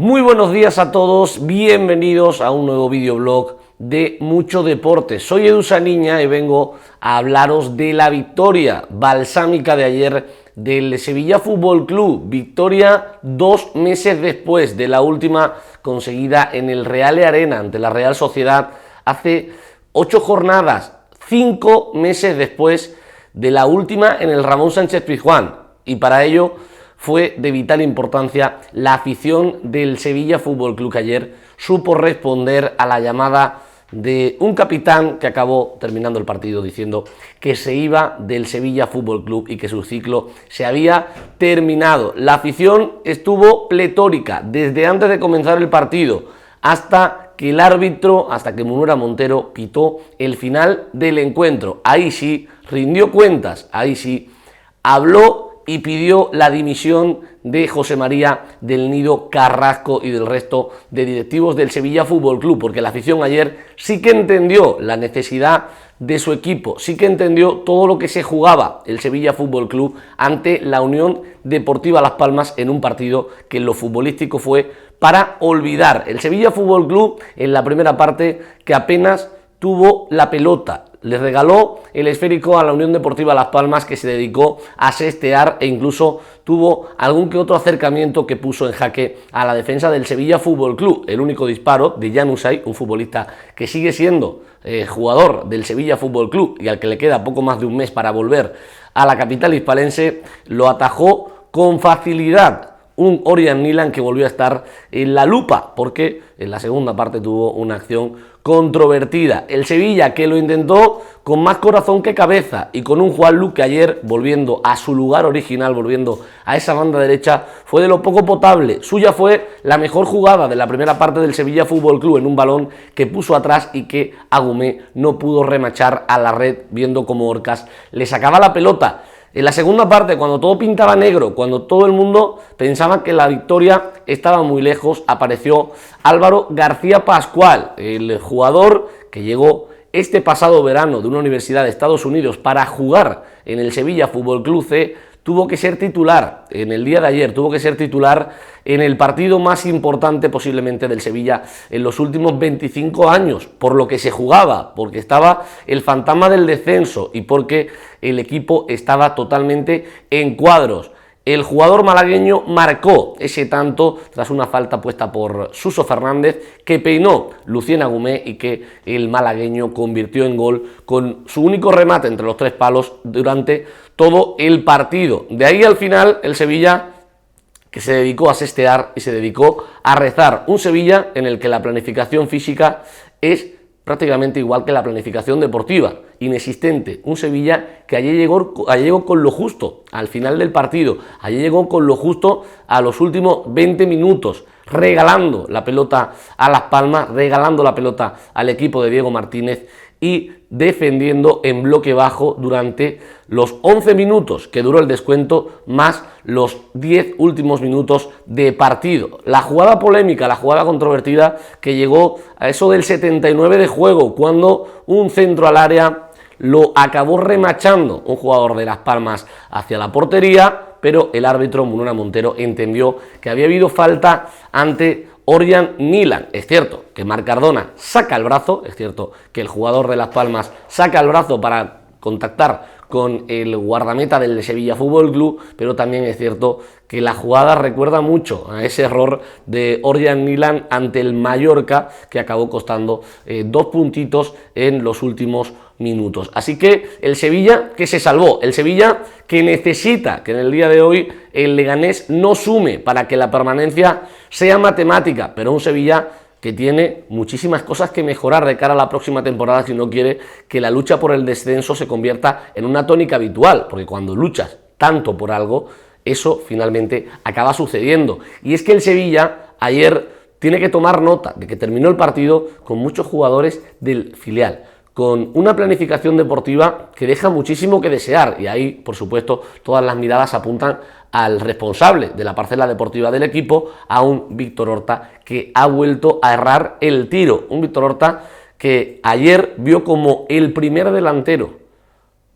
Muy buenos días a todos, bienvenidos a un nuevo videoblog de Mucho Deporte. Soy Edu Saniña y vengo a hablaros de la victoria balsámica de ayer del Sevilla Fútbol Club. Victoria 2 meses después de la última conseguida en el Real Arena ante la Real Sociedad hace 8 jornadas, 5 meses después de la última en el Ramón Sánchez Pizjuán, y para ello fue de vital importancia la afición del Sevilla Fútbol Club, que ayer supo responder a la llamada de un capitán que acabó terminando el partido diciendo que se iba del Sevilla Fútbol Club y que su ciclo se había terminado. La afición estuvo pletórica desde antes de comenzar el partido hasta que el árbitro, hasta que Munera Montero pitó el final del encuentro. Ahí sí rindió cuentas, ahí sí habló y pidió la dimisión de José María del Nido Carrasco y del resto de directivos del Sevilla Fútbol Club, porque la afición ayer sí que entendió la necesidad de su equipo, sí que entendió todo lo que se jugaba el Sevilla Fútbol Club ante la Unión Deportiva Las Palmas en un partido que en lo futbolístico fue para olvidar. El Sevilla Fútbol Club en la primera parte que apenas tuvo la pelota, le regaló el esférico a la Unión Deportiva Las Palmas, que se dedicó a sestear e incluso tuvo algún que otro acercamiento que puso en jaque a la defensa del Sevilla Fútbol Club. El único disparo de Jan Usay, un futbolista que sigue siendo jugador del Sevilla Fútbol Club y al que le queda poco más de un mes para volver a la capital hispalense, lo atajó con facilidad un Orjan Milan, que volvió a estar en la lupa porque en la segunda parte tuvo una acción controvertida. El Sevilla, que lo intentó con más corazón que cabeza y con un Juanlu que ayer, volviendo a su lugar original, volviendo a esa banda derecha, fue de lo poco potable. Suya fue la mejor jugada de la primera parte del Sevilla Fútbol Club, en un balón que puso atrás y que Agumé no pudo remachar a la red, viendo cómo Orcas le sacaba la pelota. En la segunda parte, cuando todo pintaba negro, cuando todo el mundo pensaba que la victoria estaba muy lejos, apareció Álvaro García Pascual, el jugador que llegó este pasado verano de una universidad de Estados Unidos para jugar en el Sevilla Fútbol Club C. Tuvo que ser titular en el día de ayer, tuvo que ser titular en el partido más importante posiblemente del Sevilla en los últimos 25 años, por lo que se jugaba, porque estaba el fantasma del descenso y porque el equipo estaba totalmente en cuadros. El jugador malagueño marcó ese tanto tras una falta puesta por Suso Fernández que peinó Lucien Agumé y que el malagueño convirtió en gol con su único remate entre los tres palos durante todo el partido. De ahí al final el Sevilla, que se dedicó a sestear y se dedicó a rezar. Un Sevilla en el que la planificación física es prácticamente igual que la planificación deportiva, inexistente. Un Sevilla que ayer llegó con lo justo al final del partido, ayer llegó con lo justo a los últimos 20 minutos, regalando la pelota a Las Palmas, regalando la pelota al equipo de Diego Martínez y defendiendo en bloque bajo durante los 11 minutos que duró el descuento, más los 10 últimos minutos de partido. La jugada polémica, la jugada controvertida que llegó a eso del 79 de juego, cuando un centro al área lo acabó remachando un jugador de Las Palmas hacia la portería, pero el árbitro Munera Montero entendió que había habido falta ante Orjan Milan. Es cierto que Marc Cardona saca el brazo, es cierto que el jugador de Las Palmas saca el brazo para contactar con el guardameta del Sevilla Fútbol Club, pero también es cierto que la jugada recuerda mucho a ese error de Orjan Milan ante el Mallorca, que acabó costando 2 puntitos en los últimos minutos. Así que el Sevilla que se salvó, el Sevilla que necesita que en el día de hoy el Leganés no sume para que la permanencia sea matemática, pero un Sevilla que tiene muchísimas cosas que mejorar de cara a la próxima temporada si no quiere que la lucha por el descenso se convierta en una tónica habitual, porque cuando luchas tanto por algo, eso finalmente acaba sucediendo. Y es que el Sevilla ayer tiene que tomar nota de que terminó el partido con muchos jugadores del filial, con una planificación deportiva que deja muchísimo que desear, y ahí, por supuesto, todas las miradas apuntan al responsable de la parcela deportiva del equipo, a un Víctor Horta que ha vuelto a errar el tiro. Un Víctor Horta que ayer vio como el primer delantero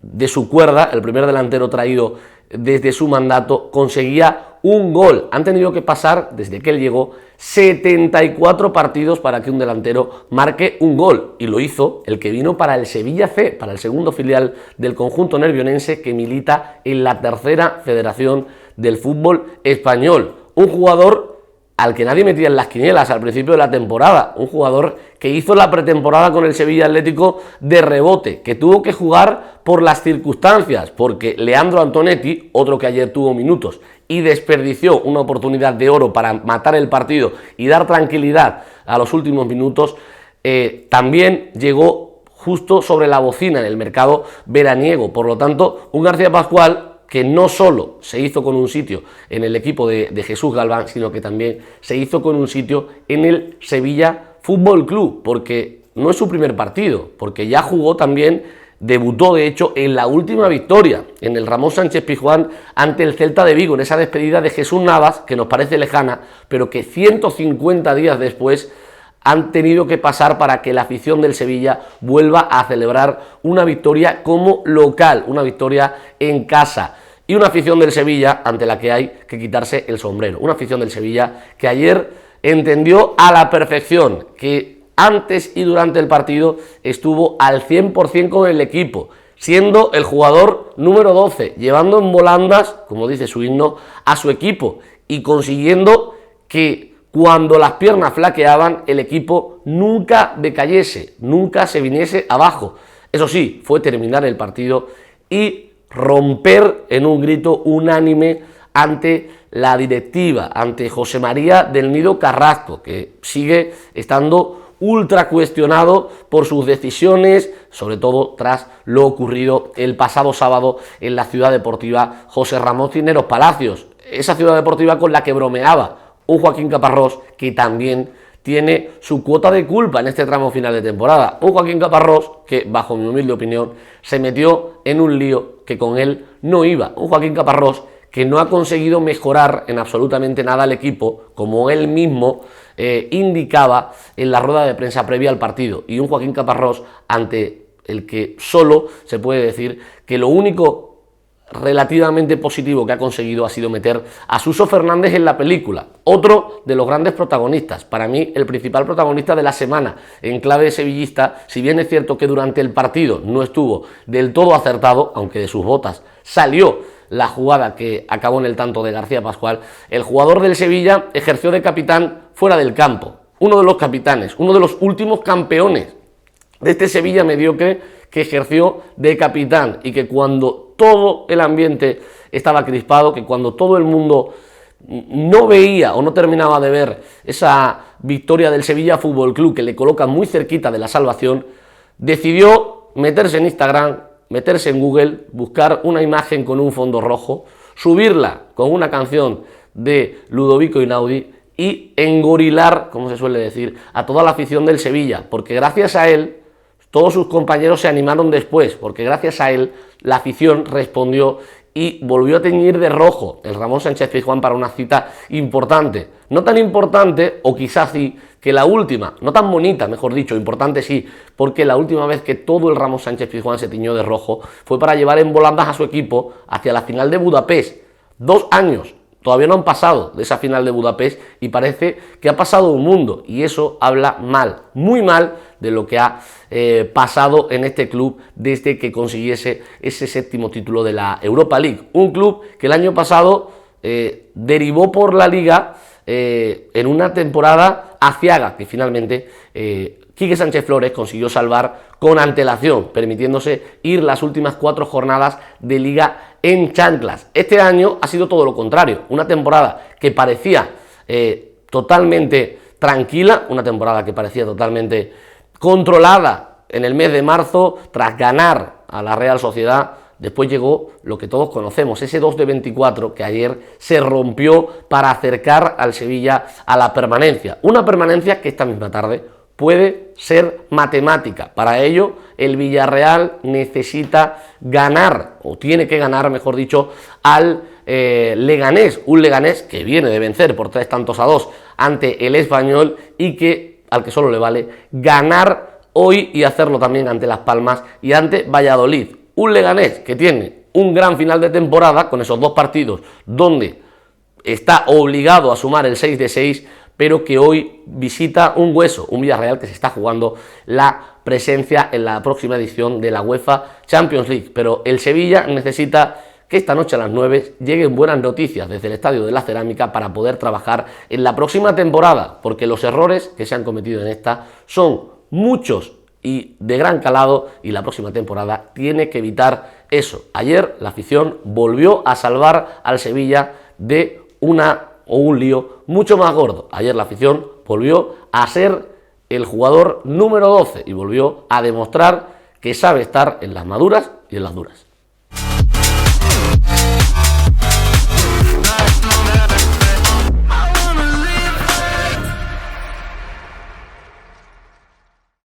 de su cuerda, el primer delantero traído desde su mandato, conseguía un gol. Han tenido que pasar, desde que él llegó, 74 partidos para que un delantero marque un gol, y lo hizo el que vino para el Sevilla C, para el segundo filial del conjunto nervionense que milita en la tercera federación del fútbol español. Un jugador al que nadie metía en las quinielas al principio de la temporada, un jugador que hizo la pretemporada con el Sevilla Atlético de rebote, que tuvo que jugar por las circunstancias, porque Leandro Antonetti, otro que ayer tuvo minutos y desperdició una oportunidad de oro para matar el partido y dar tranquilidad a los últimos minutos, también llegó justo sobre la bocina en el mercado veraniego. Por lo tanto, un García Pascual que no solo se hizo con un sitio en el equipo de Jesús Galván, sino que también se hizo con un sitio en el Sevilla Fútbol Club, porque no es su primer partido, porque ya jugó también, debutó de hecho en la última victoria, en el Ramón Sánchez Pizjuán ante el Celta de Vigo, en esa despedida de Jesús Navas, que nos parece lejana, pero que 150 días después han tenido que pasar para que la afición del Sevilla vuelva a celebrar una victoria como local, una victoria en casa. Y una afición del Sevilla ante la que hay que quitarse el sombrero. Una afición del Sevilla que ayer entendió a la perfección que antes y durante el partido estuvo al 100% con el equipo, siendo el jugador número 12, llevando en volandas, como dice su himno, a su equipo y consiguiendo que cuando las piernas flaqueaban, el equipo nunca decayese, nunca se viniese abajo. Eso sí, fue terminar el partido y romper en un grito unánime ante la directiva, ante José María del Nido Carrasco, que sigue estando ultra cuestionado por sus decisiones, sobre todo tras lo ocurrido el pasado sábado en la ciudad deportiva José Ramón Cisneros Palacios, esa ciudad deportiva con la que bromeaba un Joaquín Caparrós que también tiene su cuota de culpa en este tramo final de temporada. Un Joaquín Caparrós que, bajo mi humilde opinión, se metió en un lío que con él no iba. Un Joaquín Caparrós que no ha conseguido mejorar en absolutamente nada al equipo, como él mismo indicaba en la rueda de prensa previa al partido. Y un Joaquín Caparrós ante el que solo se puede decir que lo único relativamente positivo que ha conseguido ha sido meter a Suso Fernández en la película, otro de los grandes protagonistas, para mí el principal protagonista de la semana en clave sevillista. Si bien es cierto que durante el partido no estuvo del todo acertado, aunque de sus botas salió la jugada que acabó en el tanto de García Pascual, el jugador del Sevilla ejerció de capitán fuera del campo, uno de los capitanes, uno de los últimos campeones de este Sevilla mediocre que ejerció de capitán, y que cuando todo el ambiente estaba crispado, que cuando todo el mundo no veía o no terminaba de ver esa victoria del Sevilla Fútbol Club que le coloca muy cerquita de la salvación, decidió meterse en Instagram, meterse en Google, buscar una imagen con un fondo rojo, subirla con una canción de Ludovico Einaudi y engorilar, como se suele decir, a toda la afición del Sevilla, porque gracias a él todos sus compañeros se animaron después, porque gracias a él la afición respondió y volvió a teñir de rojo el Ramón Sánchez Pizjuán para una cita importante. No tan importante, o quizás sí, que la última, no tan bonita, mejor dicho, importante sí, porque la última vez que todo el Ramón Sánchez Pizjuán se tiñó de rojo fue para llevar en volandas a su equipo hacia la final de Budapest. 2 años. Todavía no han pasado de esa final de Budapest y parece que ha pasado un mundo, y eso habla mal, muy mal, de lo que ha pasado en este club desde que consiguiese ese 7º título de la Europa League. Un club que el año pasado derivó por la Liga en una temporada aciaga, que finalmente Quique Sánchez Flores consiguió salvar con antelación, permitiéndose ir las últimas 4 jornadas de Liga en chanclas. Este año ha sido todo lo contrario, una temporada que parecía totalmente tranquila, una temporada que parecía totalmente controlada en el mes de marzo, tras ganar a la Real Sociedad. Después llegó lo que todos conocemos, ese 2 de 24 que ayer se rompió para acercar al Sevilla a la permanencia. Una permanencia que esta misma tarde puede ser matemática. Para ello, el Villarreal necesita ganar, o tiene que ganar, mejor dicho, al Leganés. Un Leganés que viene de vencer por 3-2 ante el Español y que al que solo le vale ganar hoy y hacerlo también ante Las Palmas y ante Valladolid. Un Leganés que tiene un gran final de temporada con esos 2 partidos donde está obligado a sumar el 6 de 6, pero que hoy visita un hueso, un Villarreal que se está jugando la presencia en la próxima edición de la UEFA Champions League. Pero el Sevilla necesita que esta noche a las 9 lleguen buenas noticias desde el Estadio de la Cerámica para poder trabajar en la próxima temporada, porque los errores que se han cometido en esta son muchos y de gran calado, y la próxima temporada tiene que evitar eso. Ayer la afición volvió a salvar al Sevilla de un lío mucho más gordo. Ayer la afición volvió a ser el jugador número 12 y volvió a demostrar que sabe estar en las maduras y en las duras.